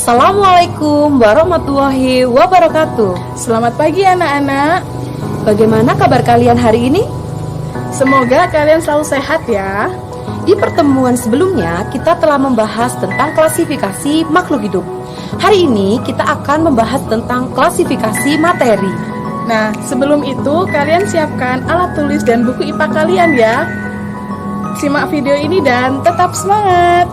Assalamualaikum warahmatullahi wabarakatuh. Selamat pagi anak-anak. Bagaimana kabar kalian hari ini? Semoga kalian selalu sehat ya. Di pertemuan sebelumnya kita telah membahas tentang klasifikasi makhluk hidup. Hari ini kita akan membahas tentang klasifikasi materi. Nah, sebelum itu kalian siapkan alat tulis dan buku IPA kalian ya. Simak video ini dan tetap semangat.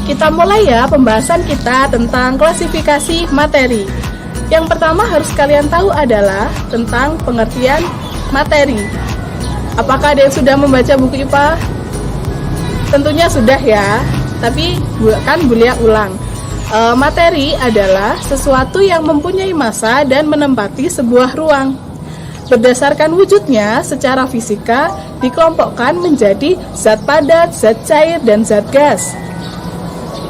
Kita mulai ya pembahasan kita tentang klasifikasi materi. Yang pertama harus kalian tahu adalah tentang pengertian materi. Apakah ada yang sudah membaca buku IPA? Tentunya sudah ya, tapi kan Bulia ulang. Materi adalah sesuatu yang mempunyai massa dan menempati sebuah ruang. Berdasarkan wujudnya secara fisika dikelompokkan menjadi zat padat, zat cair, dan zat gas.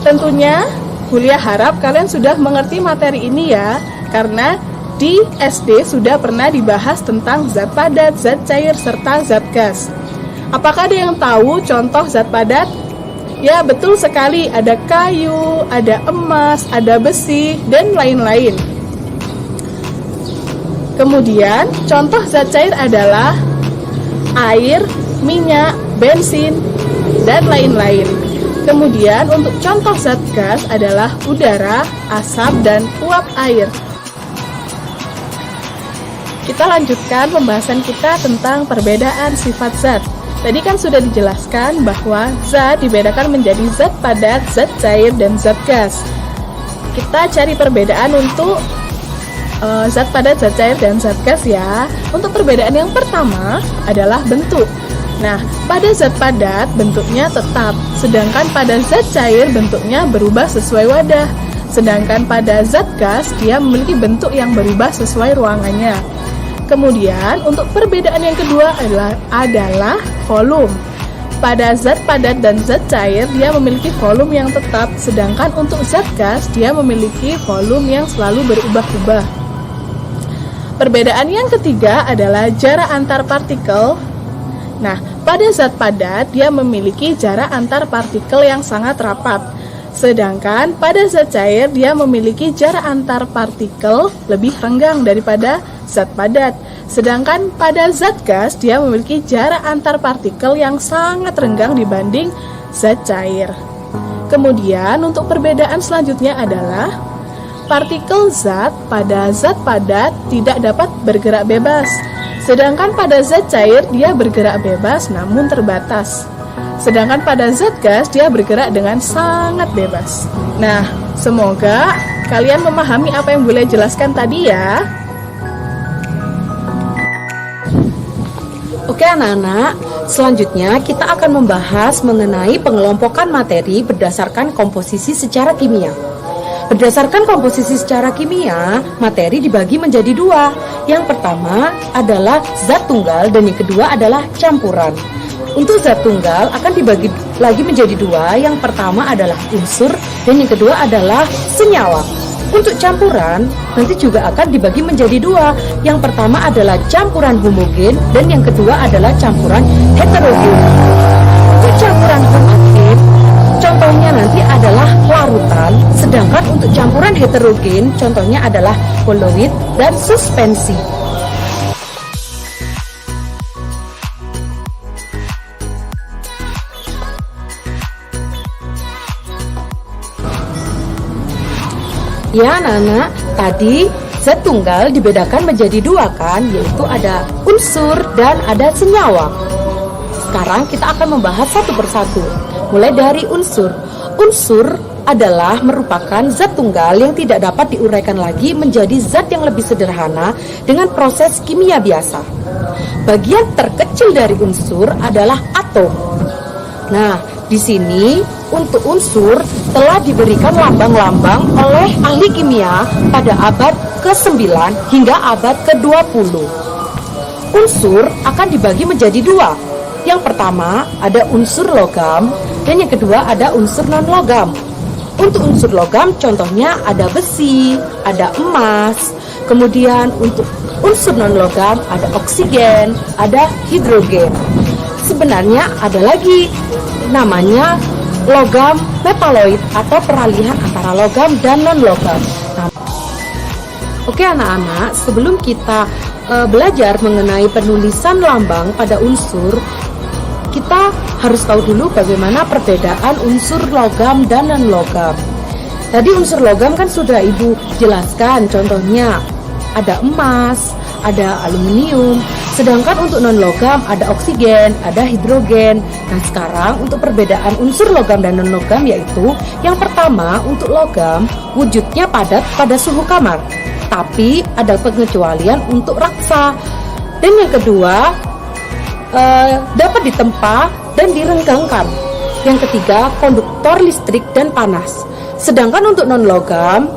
Tentunya, Bulia harap kalian sudah mengerti materi ini ya, karena di SD sudah pernah dibahas tentang zat padat, zat cair, serta zat gas. Apakah ada yang tahu contoh zat padat? Ya, betul sekali, ada kayu, ada emas, ada besi, dan lain-lain. Kemudian, contoh zat cair adalah air, minyak, bensin, dan lain-lain. Kemudian untuk contoh zat gas adalah udara, asap, dan uap air. Kita lanjutkan pembahasan kita tentang perbedaan sifat zat. Tadi kan sudah dijelaskan bahwa zat dibedakan menjadi zat padat, zat cair, dan zat gas. Kita cari perbedaan untuk zat padat, zat cair, dan zat gas ya. Untuk perbedaan yang pertama adalah bentuk. Nah, pada zat padat bentuknya tetap, sedangkan pada zat cair bentuknya berubah sesuai wadah. Sedangkan pada zat gas dia memiliki bentuk yang berubah sesuai ruangannya. Kemudian untuk perbedaan yang kedua adalah volume. Pada zat padat dan zat cair dia memiliki volume yang tetap, sedangkan untuk zat gas dia memiliki volume yang selalu berubah-ubah. Perbedaan yang ketiga adalah jarak antar partikel. Nah, pada zat padat dia memiliki jarak antar partikel yang sangat rapat. Sedangkan pada zat cair dia memiliki jarak antar partikel lebih renggang daripada zat padat. Sedangkan pada zat gas dia memiliki jarak antar partikel yang sangat renggang dibanding zat cair. Kemudian untuk perbedaan selanjutnya adalah partikel zat pada zat padat tidak dapat bergerak bebas. Sedangkan pada zat cair dia bergerak bebas namun terbatas. Sedangkan pada zat gas dia bergerak dengan sangat bebas. Nah, semoga kalian memahami apa yang boleh jelaskan tadi ya. Oke anak-anak, selanjutnya kita akan membahas mengenai pengelompokan materi berdasarkan komposisi secara kimia. Berdasarkan komposisi secara kimia, materi dibagi menjadi dua. Yang pertama adalah zat tunggal dan yang kedua adalah campuran. Untuk zat tunggal akan dibagi lagi menjadi dua. Yang pertama adalah unsur dan yang kedua adalah senyawa. Untuk campuran nanti juga akan dibagi menjadi dua. Yang pertama adalah campuran homogen dan yang kedua adalah campuran heterogen. Untuk campuran homogen contohnya nanti adalah larutan, sedangkan untuk campuran heterogen contohnya adalah koloid dan suspensi. Ya anak-anak, tadi zat tunggal dibedakan menjadi dua kan, yaitu ada unsur dan ada senyawa. Sekarang kita akan membahas satu persatu. Mulai dari unsur. Unsur adalah merupakan zat tunggal yang tidak dapat diuraikan lagi menjadi zat yang lebih sederhana dengan proses kimia biasa. Bagian terkecil dari unsur adalah atom. Nah, di sini untuk unsur telah diberikan lambang-lambang oleh ahli kimia pada abad ke-9 hingga abad ke-20. Unsur akan dibagi menjadi dua. Yang pertama ada unsur logam dan yang kedua ada unsur non-logam. Untuk unsur logam contohnya ada besi, ada emas. Kemudian untuk unsur non-logam ada oksigen, ada hidrogen. Sebenarnya ada lagi namanya logam metaloid atau peralihan antara logam dan non-logam. Oke anak-anak, sebelum kita belajar mengenai penulisan lambang pada unsur, kita harus tahu dulu bagaimana perbedaan unsur logam dan non-logam. Tadi unsur logam kan sudah Ibu jelaskan, contohnya ada emas, ada aluminium. Sedangkan untuk non-logam ada oksigen, ada hidrogen. Nah sekarang untuk perbedaan unsur logam dan non-logam yaitu yang pertama untuk logam wujudnya padat pada suhu kamar, tapi ada pengecualian untuk raksa. Dan yang kedua dapat ditempa dan direnggangkan. Yang ketiga konduktor listrik dan panas. Sedangkan untuk non-logam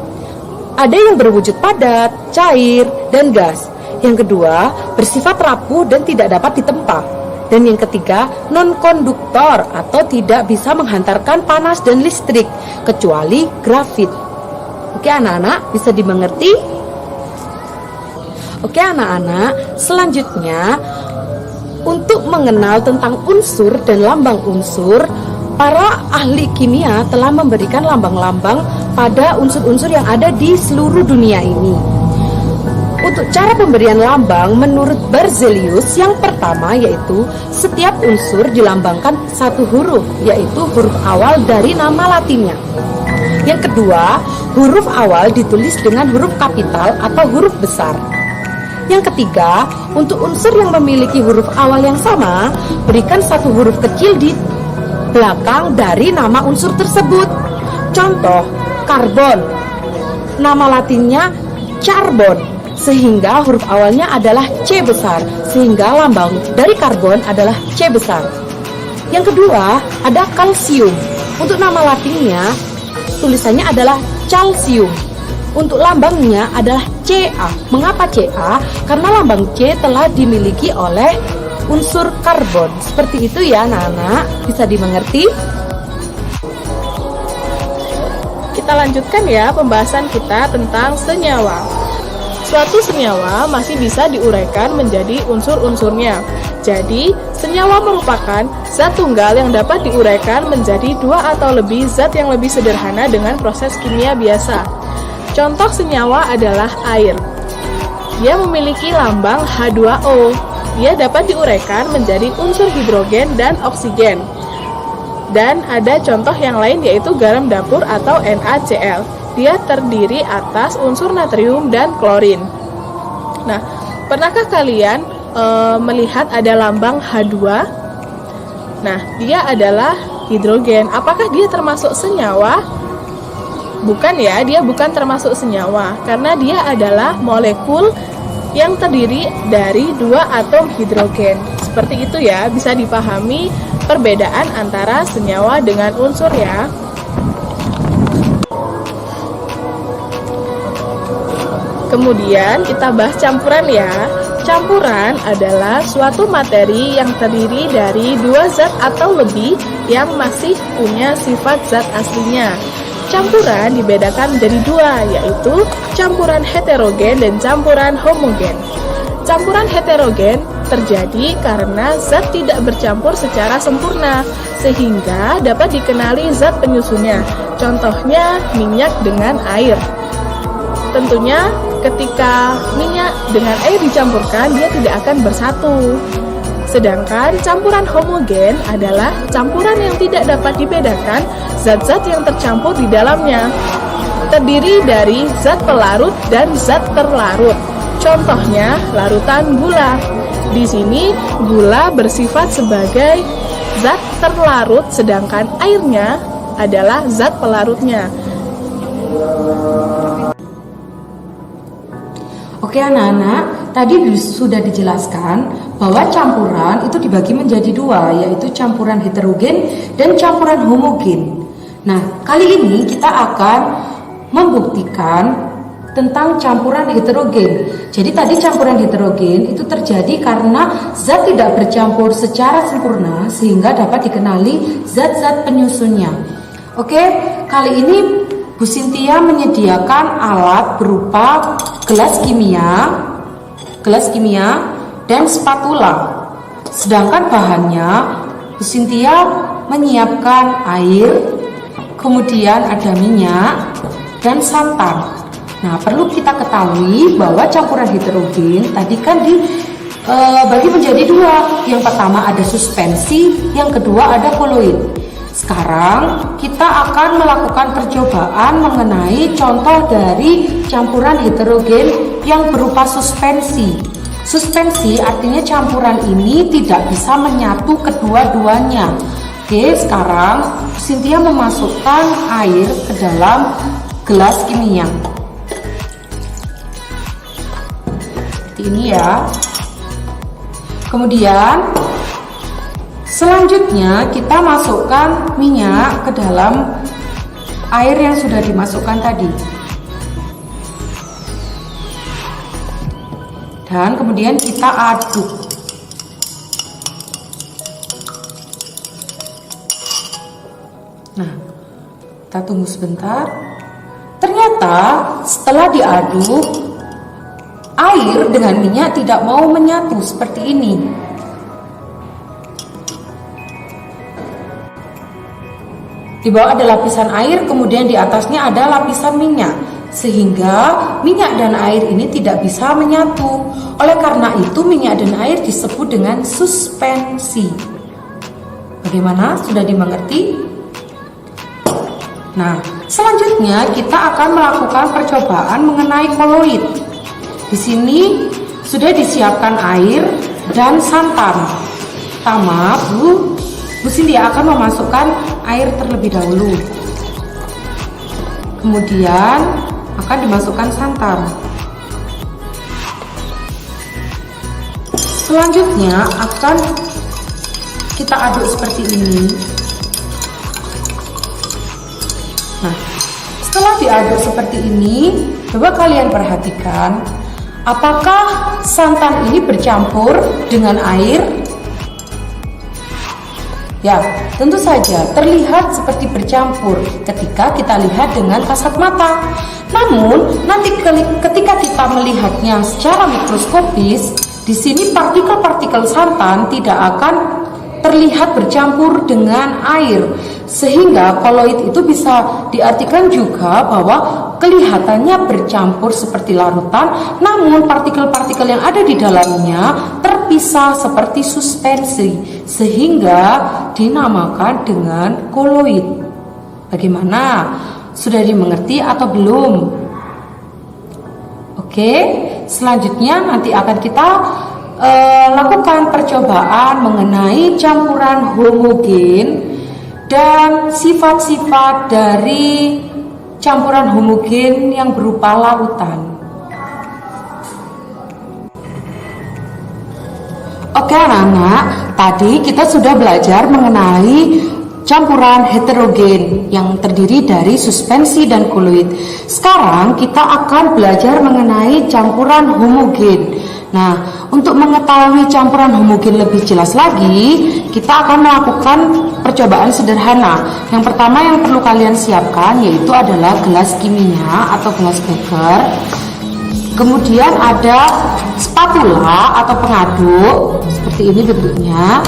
ada yang berwujud padat, cair, dan gas. Yang kedua bersifat rapuh dan tidak dapat ditempa. Dan yang ketiga non-konduktor atau tidak bisa menghantarkan panas dan listrik kecuali grafit. Oke anak-anak, bisa dimengerti? Oke anak-anak, selanjutnya untuk mengenal tentang unsur dan lambang unsur, para ahli kimia telah memberikan lambang-lambang pada unsur-unsur yang ada di seluruh dunia ini. Untuk cara pemberian lambang menurut Berzelius, yang pertama yaitu setiap unsur dilambangkan satu huruf, yaitu huruf awal dari nama latinnya. Yang kedua, huruf awal ditulis dengan huruf kapital atau huruf besar. Yang ketiga, untuk unsur yang memiliki huruf awal yang sama, berikan satu huruf kecil di belakang dari nama unsur tersebut. Contoh, karbon. Nama latinnya carbon, sehingga huruf awalnya adalah C besar, sehingga lambang dari karbon adalah C besar. Yang kedua, ada kalsium. Untuk nama latinnya, tulisannya adalah calcium. Untuk lambangnya adalah Ca. Mengapa Ca? Karena lambang C telah dimiliki oleh unsur karbon. Seperti itu ya anak-anak, bisa dimengerti? Kita lanjutkan ya pembahasan kita tentang senyawa. Suatu senyawa masih bisa diuraikan menjadi unsur-unsurnya. Jadi, senyawa merupakan zat tunggal yang dapat diuraikan menjadi dua atau lebih zat yang lebih sederhana dengan proses kimia biasa. Contoh senyawa adalah air. Dia memiliki lambang H2O. Dia dapat diuraikan menjadi unsur hidrogen dan oksigen. Dan ada contoh yang lain yaitu garam dapur atau NaCl. Dia terdiri atas unsur natrium dan klorin. Nah, pernahkah kalian melihat ada lambang H2? Nah, dia adalah hidrogen. Apakah dia termasuk senyawa? Bukan ya, dia bukan termasuk senyawa karena dia adalah molekul yang terdiri dari dua atom hidrogen. Seperti itu ya, bisa dipahami perbedaan antara senyawa dengan unsur ya. Kemudian kita bahas campuran ya. Campuran adalah suatu materi yang terdiri dari dua zat atau lebih yang masih punya sifat zat aslinya. Campuran dibedakan menjadi dua, yaitu campuran heterogen dan campuran homogen. Campuran heterogen terjadi karena zat tidak bercampur secara sempurna, sehingga dapat dikenali zat penyusunnya. Contohnya minyak dengan air. Tentunya ketika minyak dengan air dicampurkan, dia tidak akan bersatu. Sedangkan campuran homogen adalah campuran yang tidak dapat dibedakan zat-zat yang tercampur di dalamnya. Terdiri dari zat pelarut dan zat terlarut. Contohnya larutan gula. Di sini gula bersifat sebagai zat terlarut sedangkan airnya adalah zat pelarutnya. Oke anak-anak, tadi sudah dijelaskan bahwa campuran itu dibagi menjadi dua, yaitu campuran heterogen dan campuran homogen. Nah, kali ini kita akan membuktikan tentang campuran heterogen. Jadi tadi campuran heterogen itu terjadi karena zat tidak bercampur secara sempurna sehingga dapat dikenali zat-zat penyusunnya. Oke, kali ini Bu Cynthia menyediakan alat berupa gelas kimia dan spatula. Sedangkan bahannya Bu Cynthia menyiapkan air, kemudian ada minyak dan santan. Nah, perlu kita ketahui bahwa campuran heterogen tadi kan dibagi menjadi dua. Yang pertama ada suspensi, yang kedua ada koloid. Sekarang kita akan melakukan percobaan mengenai contoh dari campuran heterogen yang berupa suspensi. Suspensi artinya campuran ini tidak bisa menyatu kedua-duanya. Oke, sekarang Cynthia memasukkan air ke dalam gelas kimia. Seperti ini ya. Kemudian selanjutnya kita masukkan minyak ke dalam air yang sudah dimasukkan tadi. Dan kemudian kita aduk. Nah, kita tunggu sebentar. Ternyata setelah diaduk, air dengan minyak tidak mau menyatu seperti ini. Di bawah ada lapisan air, kemudian di atasnya ada lapisan minyak, sehingga minyak dan air ini tidak bisa menyatu. Oleh karena itu minyak dan air disebut dengan suspensi. Bagaimana? Sudah dimengerti? Nah, selanjutnya kita akan melakukan percobaan mengenai koloid. Di sini sudah disiapkan air dan santan. Pertama, Bu Cynthia akan memasukkan air terlebih dahulu. Kemudian akan dimasukkan santan. Selanjutnya akan kita aduk seperti ini. Nah, setelah diaduk seperti ini, coba kalian perhatikan, apakah santan ini bercampur dengan air? Ya, tentu saja terlihat seperti bercampur ketika kita lihat dengan kasat mata. Namun, nanti ketika kita melihatnya secara mikroskopis, di sini partikel-partikel santan tidak akan terlihat bercampur dengan air, sehingga koloid itu bisa diartikan juga bahwa kelihatannya bercampur seperti larutan, namun partikel-partikel yang ada di dalamnya terpisah seperti suspensi, sehingga dinamakan dengan koloid. Bagaimana? Sudah dimengerti atau belum? Oke, selanjutnya nanti akan kita lakukan percobaan mengenai campuran homogen dan sifat-sifat dari campuran homogen yang berupa larutan. Oke anak-anak, tadi kita sudah belajar mengenai campuran heterogen yang terdiri dari suspensi dan koloid. Sekarang kita akan belajar mengenai campuran homogen. Nah, untuk mengetahui campuran homogen lebih jelas lagi, kita akan melakukan percobaan sederhana. Yang pertama yang perlu kalian siapkan yaitu adalah gelas kimia atau gelas beker. Kemudian ada spatula atau pengaduk, seperti ini bentuknya.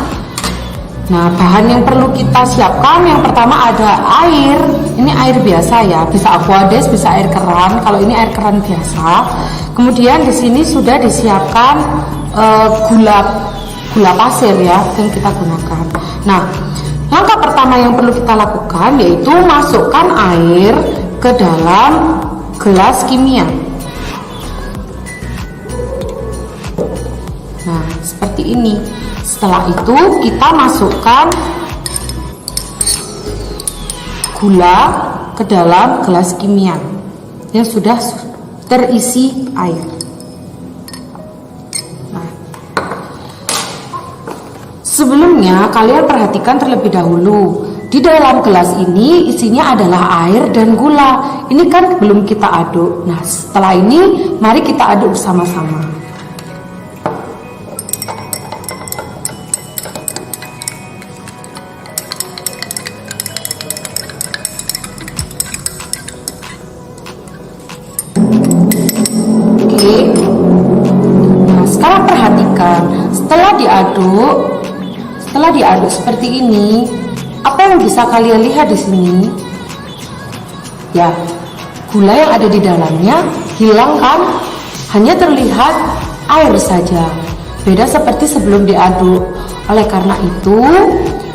Nah, bahan yang perlu kita siapkan yang pertama ada air. Ini air biasa ya, bisa aquades, bisa air keran. Kalau ini air keran biasa. Kemudian di sini sudah disiapkan gula pasir ya yang kita gunakan. Nah, langkah pertama yang perlu kita lakukan yaitu masukkan air ke dalam gelas kimia. Nah, seperti ini. Setelah itu kita masukkan gula ke dalam gelas kimia yang sudah terisi air. Nah, sebelumnya kalian perhatikan terlebih dahulu, di dalam gelas ini isinya adalah air dan gula. Ini kan belum kita aduk. Nah, setelah ini mari kita aduk bersama-sama. Oke. Nah, sekarang perhatikan, setelah diaduk seperti ini, apa yang bisa kalian lihat di sini? Ya, gula yang ada di dalamnya hilang kan? Hanya terlihat air saja. Beda seperti sebelum diaduk. Oleh karena itu,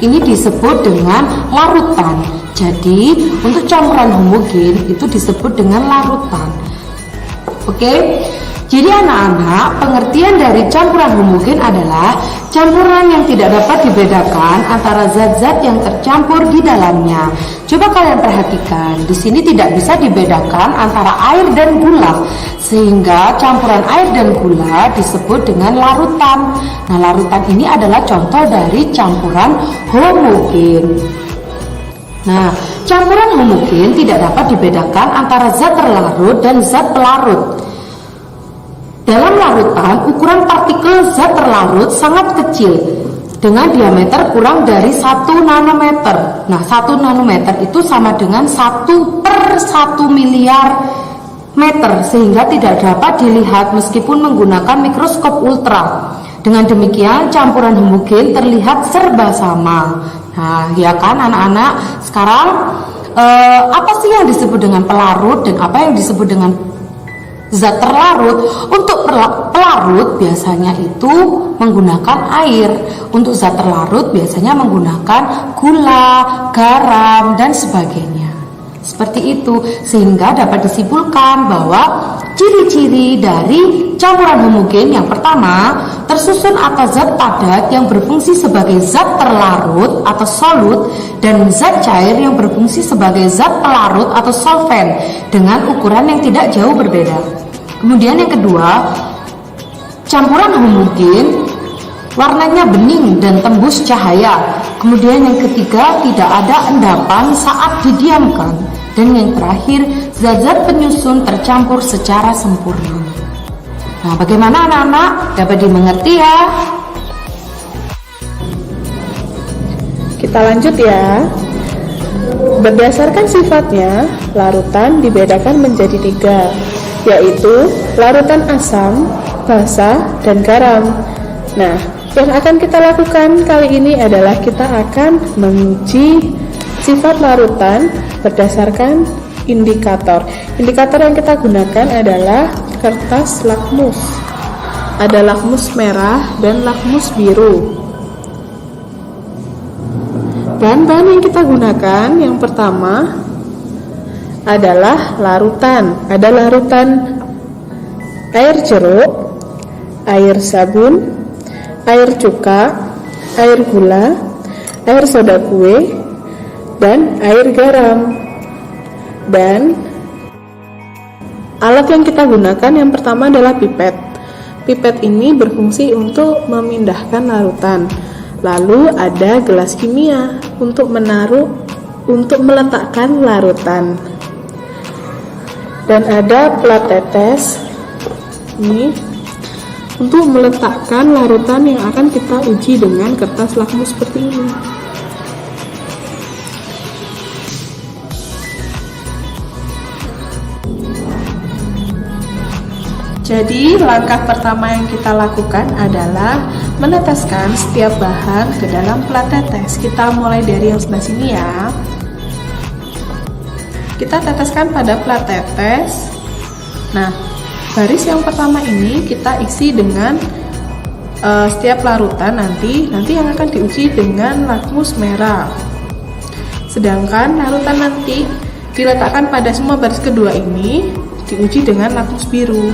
ini disebut dengan larutan. Jadi, untuk campuran homogen itu disebut dengan larutan. Oke? Jadi anak-anak, pengertian dari campuran homogen adalah campuran yang tidak dapat dibedakan antara zat-zat yang tercampur di dalamnya. Coba kalian perhatikan, di sini tidak bisa dibedakan antara air dan gula, sehingga campuran air dan gula disebut dengan larutan. Nah, larutan ini adalah contoh dari campuran homogen. Nah, campuran homogen tidak dapat dibedakan antara zat terlarut dan zat pelarut. Dalam larutan, ukuran partikel zat terlarut sangat kecil dengan diameter kurang dari 1 nanometer. Nah, 1 nanometer itu sama dengan 1/1 miliar meter, sehingga tidak dapat dilihat meskipun menggunakan mikroskop ultra. Dengan demikian, campuran homogen terlihat serba sama. Nah, ya kan anak-anak? Sekarang, apa sih yang disebut dengan pelarut dan apa yang disebut dengan zat terlarut? Untuk pelarut biasanya itu menggunakan air. Untuk zat terlarut biasanya menggunakan gula, garam, dan sebagainya. Seperti itu, sehingga dapat disimpulkan bahwa ciri-ciri dari campuran homogen yang pertama, tersusun atas zat padat yang berfungsi sebagai zat terlarut atau solut dan zat cair yang berfungsi sebagai zat pelarut atau solvent dengan ukuran yang tidak jauh berbeda. Kemudian yang kedua, campuran homogen warnanya bening dan tembus cahaya. Kemudian yang ketiga, tidak ada endapan saat didiamkan. Dan yang terakhir, zat-zat penyusun tercampur secara sempurna. Nah, bagaimana anak-anak? Dapat dimengerti ya? Kita lanjut ya. Berdasarkan sifatnya, larutan dibedakan menjadi 3, yaitu larutan asam, basa, dan garam. Nah, yang akan kita lakukan kali ini adalah kita akan menguji sifat larutan berdasarkan indikator. Indikator yang kita gunakan adalah kertas lakmus. Ada lakmus merah dan lakmus biru. Bahan-bahan yang kita gunakan yang pertama adalah larutan. Ada larutan air jeruk, air sabun, air cuka, air gula, air soda kue, dan air garam. Dan alat yang kita gunakan yang pertama adalah pipet. Pipet ini berfungsi untuk memindahkan larutan. Lalu ada gelas kimia untuk meletakkan larutan. Dan ada plat tetes ini untuk meletakkan larutan yang akan kita uji dengan kertas lakmus seperti ini. Jadi langkah pertama yang kita lakukan adalah meneteskan setiap bahan ke dalam plat tetes. Kita mulai dari yang sebelah sini ya. Kita teteskan pada plat tetes. Nah, baris yang pertama ini kita isi dengan setiap larutan nanti yang akan diuji dengan lakmus merah. Sedangkan larutan nanti diletakkan pada semua baris kedua ini diuji dengan lakmus biru.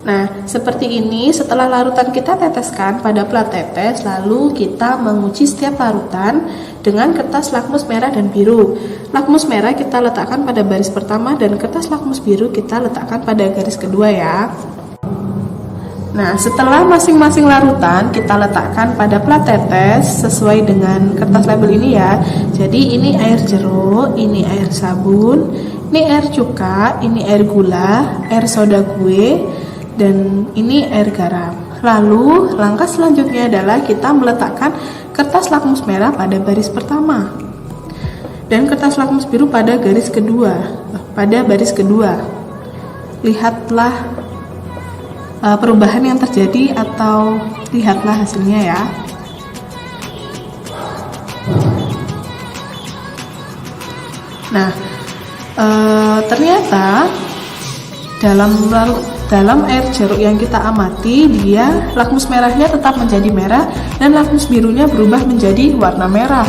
Nah, seperti ini setelah larutan kita teteskan pada plat tetes, lalu kita menguji setiap larutan dengan kertas lakmus merah dan biru. Lakmus merah kita letakkan pada baris pertama dan kertas lakmus biru kita letakkan pada garis kedua ya. Nah, setelah masing-masing larutan kita letakkan pada plat tetes sesuai dengan kertas label ini ya. Jadi ini air jeruk, ini air sabun, ini air cuka, ini air gula, air soda kue, dan ini air garam. Lalu langkah selanjutnya adalah kita meletakkan kertas lakmus merah pada baris pertama dan kertas lakmus biru pada baris kedua. Lihatlah perubahan yang terjadi atau lihatlah hasilnya ya. Nah, ternyata dalam air jeruk yang kita amati, dia lakmus merahnya tetap menjadi merah dan lakmus birunya berubah menjadi warna merah.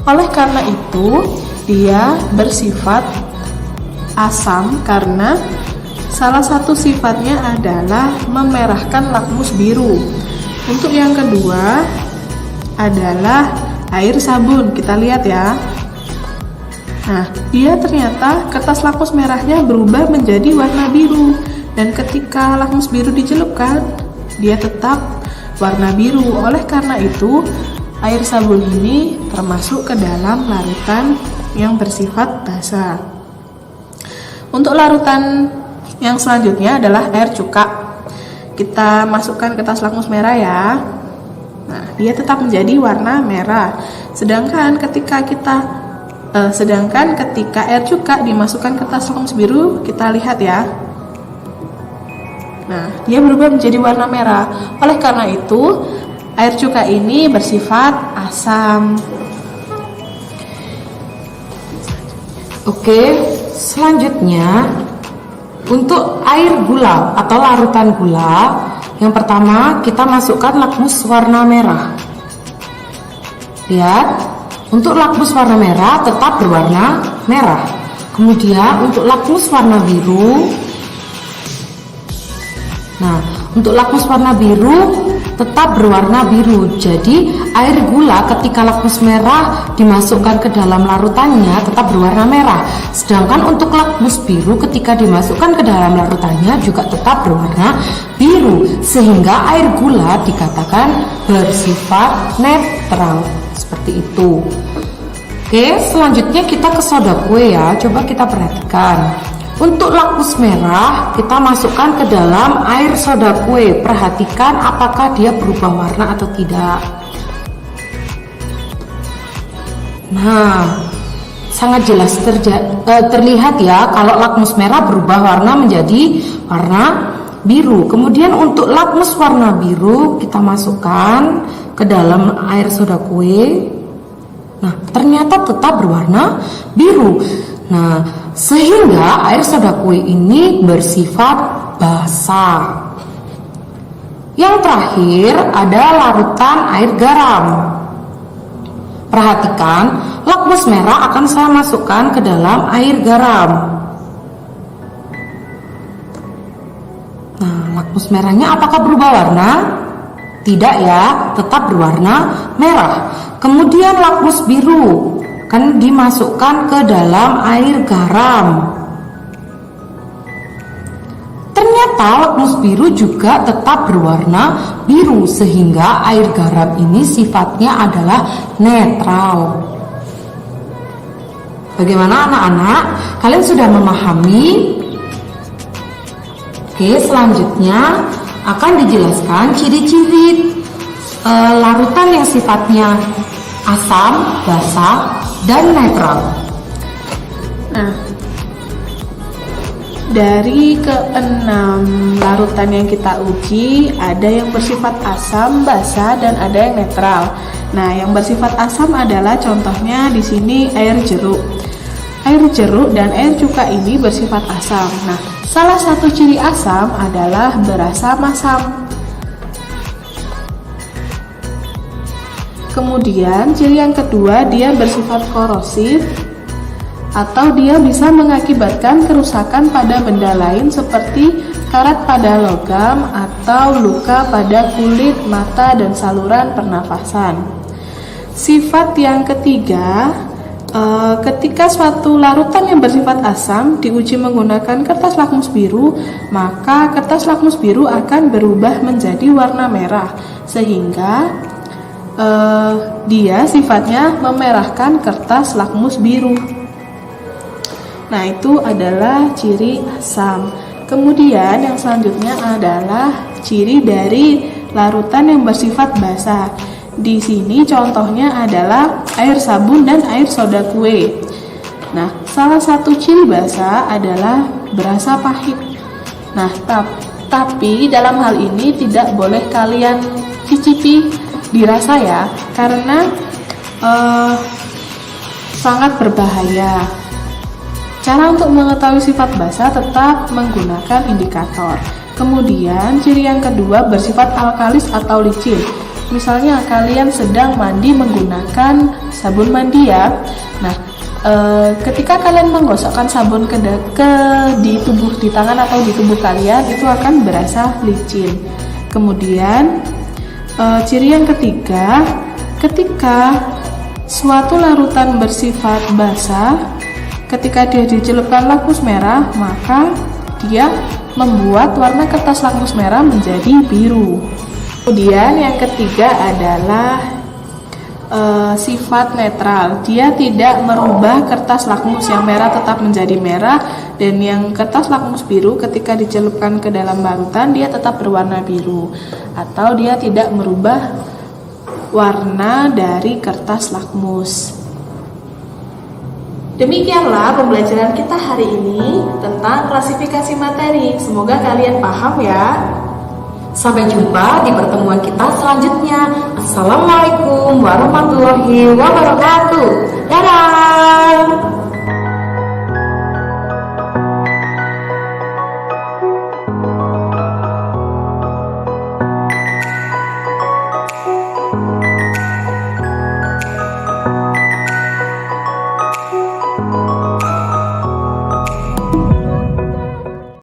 Oleh karena itu, dia bersifat asam karena salah satu sifatnya adalah memerahkan lakmus biru. Untuk yang kedua adalah air sabun. Kita lihat ya. Nah, dia ternyata kertas lakmus merahnya berubah menjadi warna biru. Dan ketika lakmus biru dicelupkan, dia tetap warna biru. Oleh karena itu, air sabun ini termasuk ke dalam larutan yang bersifat basa. Untuk larutan yang selanjutnya adalah air cuka. Kita masukkan kertas lakmus merah ya. Nah, dia tetap menjadi warna merah. Sedangkan ketika air cuka dimasukkan kertas lakmus biru, kita lihat ya. Nah, dia berubah menjadi warna merah. Oleh karena itu, air cuka ini bersifat asam. Oke, selanjutnya untuk air gula atau larutan gula, yang pertama kita masukkan lakmus warna merah. Lihat, untuk lakmus warna merah tetap berwarna merah. Kemudian untuk lakmus warna biru, nah, untuk lakmus warna biru tetap berwarna biru. Jadi air gula ketika lakmus merah dimasukkan ke dalam larutannya tetap berwarna merah. Sedangkan untuk lakmus biru ketika dimasukkan ke dalam larutannya juga tetap berwarna biru. Sehingga air gula dikatakan bersifat netral. Seperti itu. Oke, selanjutnya kita ke soda kue ya. Coba kita perhatikan. Untuk lakmus merah kita masukkan ke dalam air soda kue. Perhatikan apakah dia berubah warna atau tidak. Nah, sangat jelas terlihat ya kalau lakmus merah berubah warna menjadi warna biru. Kemudian untuk lakmus warna biru kita masukkan ke dalam air soda kue. Nah, ternyata tetap berwarna biru. Nah, sehingga air soda kue ini bersifat basa. Yang terakhir ada larutan air garam. Perhatikan, lakmus merah akan saya masukkan ke dalam air garam. Nah, lakmus merahnya apakah berubah warna? Tidak ya, tetap berwarna merah. Kemudian lakmus biru akan dimasukkan ke dalam air garam. Ternyata lakmus biru juga tetap berwarna biru sehingga air garam ini sifatnya adalah netral. Bagaimana anak-anak? Kalian sudah memahami? Oke, selanjutnya akan dijelaskan ciri-ciri larutan yang sifatnya asam, basa, dan netral. Nah, dari keenam larutan yang kita uji, ada yang bersifat asam, basa, dan ada yang netral. Nah, yang bersifat asam adalah contohnya di sini air jeruk. Air jeruk dan air cuka ini bersifat asam. Nah, salah satu ciri asam adalah berasa masam. Kemudian ciri yang kedua, dia bersifat korosif atau dia bisa mengakibatkan kerusakan pada benda lain seperti karat pada logam atau luka pada kulit, mata, dan saluran pernafasan. Sifat yang ketiga, ketika suatu larutan yang bersifat asam diuji menggunakan kertas lakmus biru, maka kertas lakmus biru akan berubah menjadi warna merah, sehingga dia sifatnya memerahkan kertas lakmus biru. Nah, itu adalah ciri asam. Kemudian yang selanjutnya adalah ciri dari larutan yang bersifat basa. Di sini contohnya adalah air sabun dan air soda kue. Nah, salah satu ciri basa adalah berasa pahit. Nah, tapi dalam hal ini tidak boleh kalian cicipi dirasa ya, karena sangat berbahaya. Cara untuk mengetahui sifat basa tetap menggunakan indikator. Kemudian ciri yang kedua bersifat alkalis atau licin. Misalnya kalian sedang mandi menggunakan sabun mandi ya. Nah, ketika kalian menggosokkan sabun di tangan atau di tubuh kalian, itu akan berasa licin. Kemudian ciri yang ketiga, ketika suatu larutan bersifat basah, ketika dia dicelupkan lakmus merah, maka dia membuat warna kertas lakmus merah menjadi biru. Kemudian yang ketiga adalah sifat netral. Dia tidak merubah kertas lakmus yang merah tetap menjadi merah, dan yang kertas lakmus biru ketika dicelupkan ke dalam larutan dia tetap berwarna biru, atau dia tidak merubah warna dari kertas lakmus. Demikianlah pembelajaran kita hari ini tentang klasifikasi materi. Semoga kalian paham ya. Sampai jumpa di pertemuan kita selanjutnya. Assalamualaikum warahmatullahi wabarakatuh. Dadah.